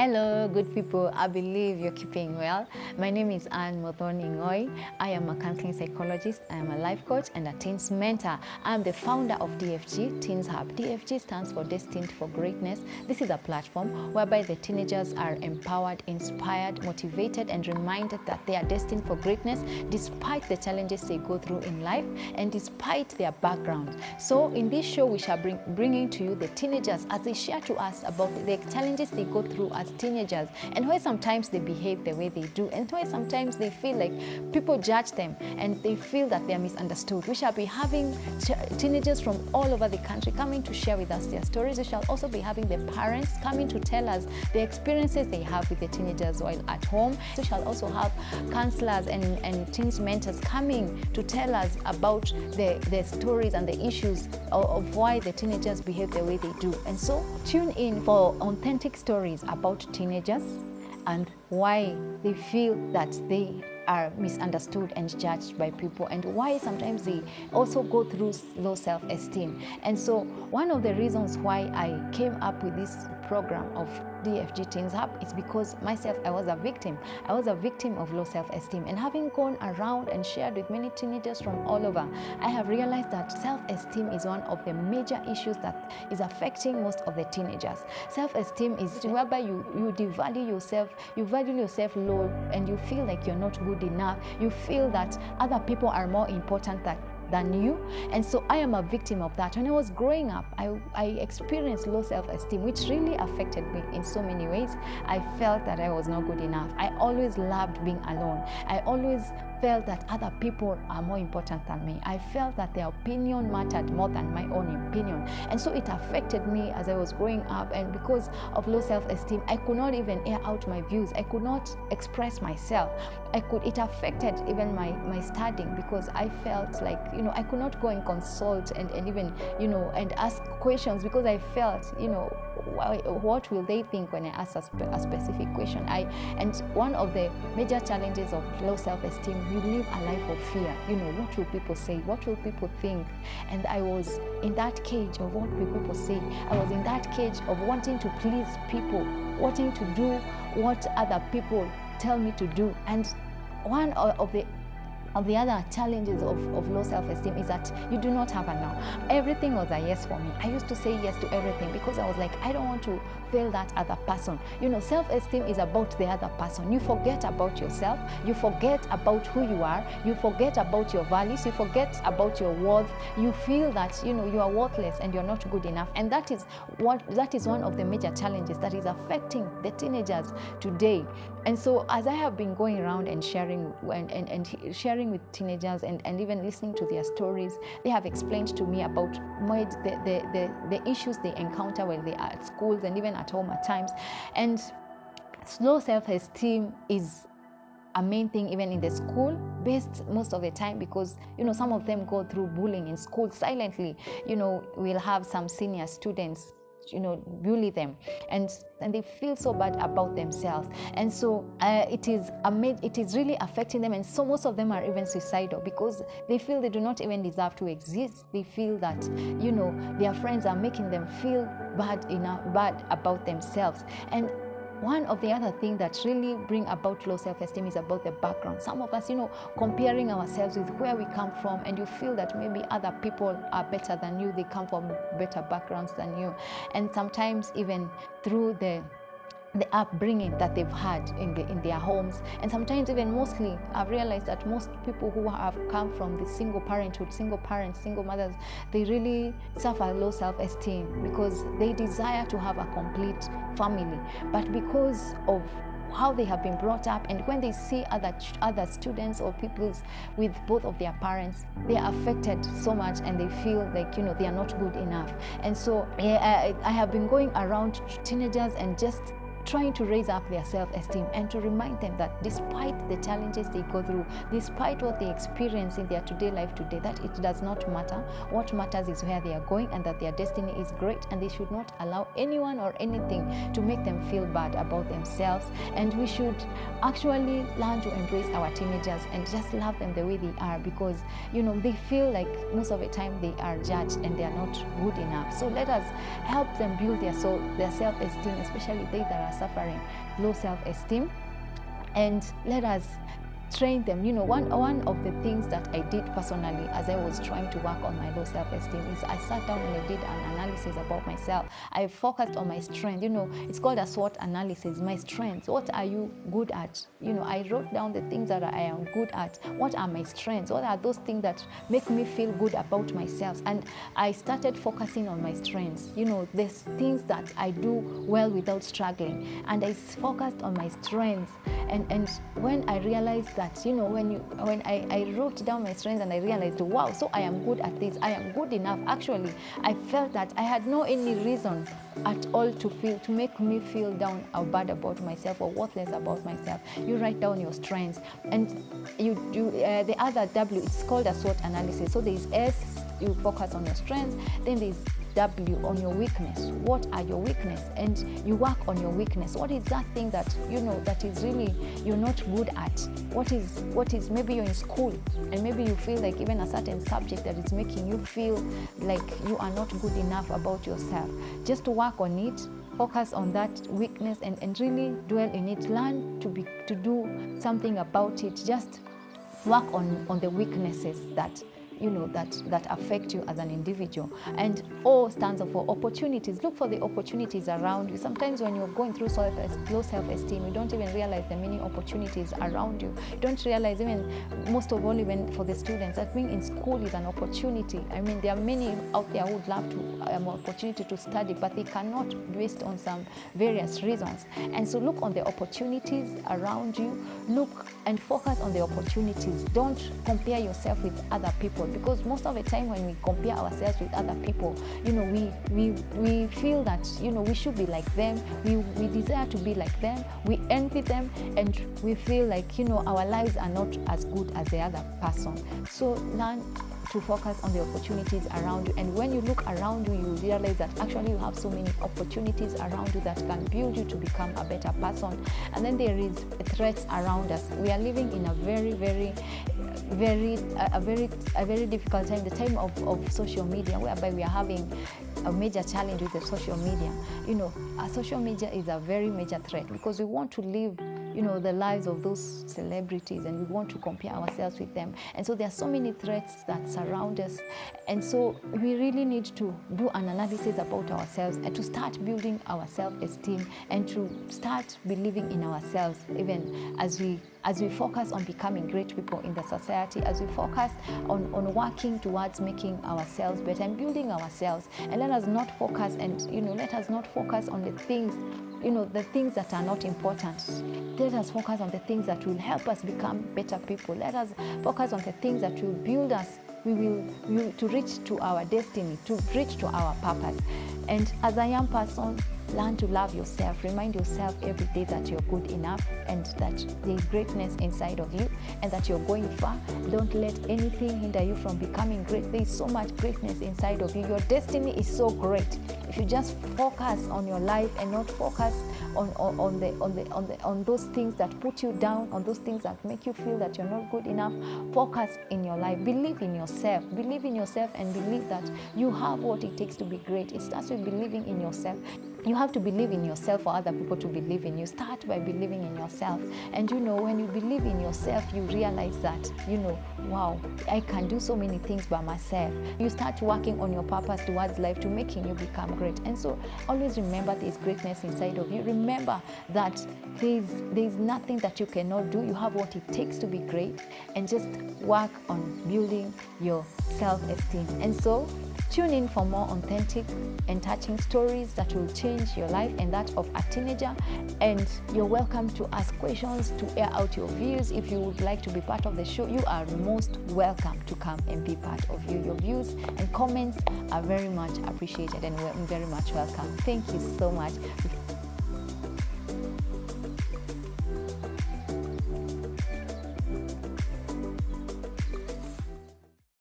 Hello, good people. I believe you're keeping well. My name is Anne Mothon Ingoi. I am a counseling psychologist. I am a life coach and a teens mentor. I'm the founder of DFG, Teens Hub. DFG stands for Destined for Greatness. This is a platform whereby the teenagers are empowered, inspired, motivated, and reminded that they are destined for greatness despite the challenges they go through in life and despite their background. So in this show, we shall bringing to you the teenagers as they share to us about the challenges they go through as teenagers, and why sometimes they behave the way they do, and why sometimes they feel like people judge them and they feel that they are misunderstood. We shall be having teenagers from all over the country coming to share with us their stories. We shall also be having the parents coming to tell us the experiences they have with the teenagers while at home. We shall also have counselors and teens mentors coming to tell us about the stories and the issues of why the teenagers behave the way they do. And so tune in for authentic stories about teenagers and why they feel that they are misunderstood and judged by people, and why sometimes they also go through low self-esteem. And so one of the reasons why I came up with this program of DFG Teens Hub is because myself, I was a victim. I was a victim of low self-esteem, and having gone around and shared with many teenagers from all over, I have realized that self-esteem is one of the major issues that is affecting most of the teenagers. Self-esteem is whereby you devalue yourself, you value yourself low, and you feel like you're not good enough. You feel that other people are more important than you. And so I am a victim of that. When I was growing up, I experienced low self-esteem, which really affected me in so many ways. I felt that I was not good enough. I always loved being alone. I always felt that other people are more important than me. I felt that their opinion mattered more than my own opinion. And so it affected me as I was growing up, and because of low self-esteem, I could not even air out my views. I could not express myself. It affected even my studying, because I felt like, I could not go and consult and even, and ask questions, because I felt, what will they think when I ask a specific question? And one of the major challenges of low self-esteem, you live a life of fear. What will people say? What will people think? And I was in that cage of what will people say. I was in that cage of wanting to please people, wanting to do what other people tell me to do. And one of the other challenges of low self-esteem is that you do not have a no. Everything was a yes for me. I used to say yes to everything because I was like, I don't want to fail that other person. Self-esteem is about the other person. You forget about yourself. You forget about who you are. You forget about your values. You forget about your worth. You feel that, you are worthless and you're not good enough. And that is one of the major challenges that is affecting the teenagers today. And so as I have been going around and sharing sharing with teenagers and even listening to their stories, they have explained to me about the issues they encounter while they are at schools and even at home at times. And low self-esteem is a main thing even in the school based most of the time, because some of them go through bullying in school silently. We'll have some senior students bully them, and they feel so bad about themselves, and so it is really affecting them. And so most of them are even suicidal because they feel they do not even deserve to exist. They feel that their friends are making them feel bad about themselves. And one of the other things that really bring about low self-esteem is about the background. Some of us, comparing ourselves with where we come from, and you feel that maybe other people are better than you, they come from better backgrounds than you. And sometimes even through the upbringing that they've had in their homes, and sometimes even mostly, I've realized that most people who have come from the single parenthood, single parents, single mothers, they really suffer low self-esteem because they desire to have a complete family, but because of how they have been brought up, and when they see other students or people with both of their parents, they are affected so much and they feel like they are not good enough. And so I have been going around teenagers and just trying to raise up their self-esteem and to remind them that despite the challenges they go through, despite what they experience in their today life today, that it does not matter. What matters is where they are going, and that their destiny is great, and they should not allow anyone or anything to make them feel bad about themselves. And we should actually learn to embrace our teenagers and just love them the way they are, because they feel like most of the time they are judged and they are not good enough. So let us help them build their self-esteem, especially they that are suffering low self-esteem, and let us train them. One of the things that I did personally as I was trying to work on my low self-esteem is I sat down and I did an analysis about myself. I focused on my strength. It's called a SWOT analysis. My strengths, what are you good at? I wrote down the things that I am good at. What are my strengths? What are those things that make me feel good about myself? And I started focusing on my strengths. There's things that I do well without struggling, and I focused on my strengths. And when I realized that, when I wrote down my strengths and I realized, wow, so I am good at this, I am good enough. Actually, I felt that I had no any reason at all to make me feel down or bad about myself or worthless about myself. You write down your strengths, and you do the other W. It's called a SWOT analysis. So there's S, you focus on your strengths. Then there's W, on your weakness. What are your weakness? And you work on your weakness. What is that thing that that is really you're not good at? What is maybe you're in school and maybe you feel like even a certain subject that is making you feel like you are not good enough about yourself. Just to work on it, focus on that weakness and really dwell in it. Learn to do something about it. Just work on the weaknesses that that affect you as an individual. And O stands for opportunities. Look for the opportunities around you. Sometimes when you're going through low self-esteem, you don't even realize the many opportunities around you. You don't realize, even most of all, even for the students, that being in school is an opportunity. There are many out there who would love to have an opportunity to study, but they cannot based on some various reasons. And so look on the opportunities around you. Look and focus on the opportunities. Don't compare yourself with other people, because most of the time when we compare ourselves with other people, we feel that we should be like them. We desire to be like them. We envy them, and we feel like our lives are not as good as the other person. So learn to focus on the opportunities around you, and when you look around you, you realize that actually you have so many opportunities around you that can build you to become a better person. And then there is threats around us. We are living in a very difficult time, the time of social media, whereby we are having a major challenge with the social media. Social media is a very major threat, because we want to live the lives of those celebrities, and we want to compare ourselves with them. And so there are so many threats that surround us, and so we really need to do an analysis about ourselves and to start building our self-esteem and to start believing in ourselves, even as we focus on becoming great people in the society, as we focus on working towards making ourselves better and building ourselves. And let us not focus on the things the things that are not important. Let us focus on the things that will help us become better people. Let us focus on the things that will build us to reach to our destiny, to reach to our purpose. And as a young person, learn to love yourself. Remind yourself every day that you're good enough and that there is greatness inside of you and that you're going far. Don't let anything hinder you from becoming great. There is so much greatness inside of you. Your destiny is so great. If you just focus on your life and not focus on those things that put you down, on those things that make you feel that you're not good enough, focus in your life. Believe in yourself. Believe in yourself and believe that you have what it takes to be great. It starts with believing in yourself. You have to believe in yourself for other people to believe in you. Start by believing in yourself. And when you believe in yourself, you realize that, wow, I can do so many things by myself. You start working on your purpose towards life to making you become great. And so always remember there's greatness inside of you. Remember that there's nothing that you cannot do. You have what it takes to be great, and just work on building your self-esteem. And so tune in for more authentic and touching stories that will change your life and that of a teenager. And you're welcome to ask questions, to air out your views. If you would like to be part of the show, you are most welcome to come and be part of you. Your views and comments are very much appreciated and very much welcome. Thank you so much.